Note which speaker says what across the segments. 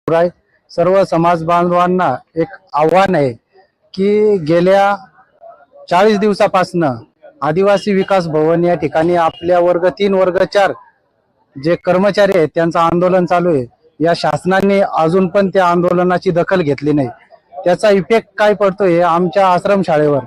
Speaker 1: शिवराय सर्व समाज बांधवांना एक आव्हान आहे की गेल्या 40 दिवसापासून आदिवासी विकास भवन या ठिकाणी आपल्या वर्ग 3 वर्ग 4 जे कर्मचारी आहेत त्यांचं आंदोलन चालू आहे। या शासनाने अजून पण त्या आंदोलनाची दखल घेतली नाही। त्याचा इफेक्ट काय पडतोय आमच्या आश्रमशाळेवर।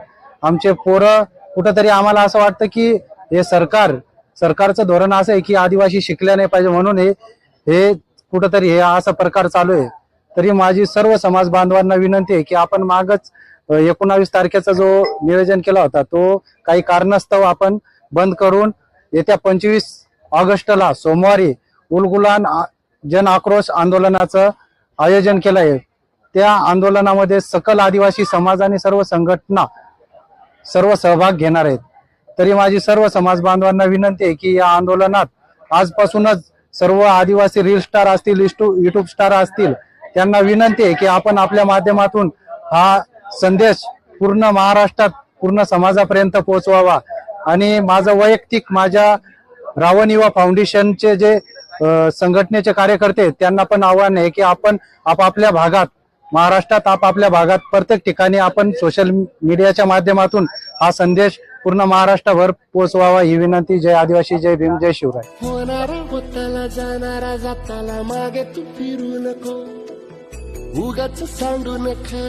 Speaker 1: आमचे पोरं कुठेतरी आम्हाला असं वाटतं की हे सरकारचं धोरण असं आहे की आदिवासी शिकले नाही पाहिजे म्हणून हे कुठेतरी हे असा प्रकार चालू आहे। तरी माझी सर्व समाज बांधवांना विनंती आहे की आपण मागच 19 तारखेचा जो नियोजन केला होता तो काही कारणास्तव आपण बंद करून येत्या 25 ऑगस्टला सोमवारी उलगुलान जन आक्रोश आंदोलनाचं आयोजन केलं आहे। त्या आंदोलनामध्ये सकल आदिवासी समाज आणि सर्व संघटना सर्व सहभाग घेणार आहेत। तरी माझी सर्व समाज बांधवांना विनंती आहे की या आंदोलनात आजपासूनच सर्व आदिवासी रील स्टार असतील, युट्यूब स्टार असतील, त्यांना विनंती आहे की आपण आपल्या माध्यमातून हा संदेश पूर्ण महाराष्ट्रात पूर्ण समाजापर्यंत पोहोचवावा। आणि माझं वैयक्तिक माझ्या रावण युवा फाउंडेशनचे जे संघटनेचे कार्यकर्ते त्यांना पण आव्हान आहे की आपण आपापल्या भागात महाराष्ट्रात आपापल्या भागात प्रत्येक ठिकाणी आपण सोशल मीडियाच्या माध्यमातून हा संदेश पूर्ण महाराष्ट्रभर पोहोचवावा ही विनंती। जय आदिवासी, जय भीम, जय शिवराय।
Speaker 2: होणारा होताला जाणारा जाताला मागे तू फिरू नको, उगाच सांडू नका।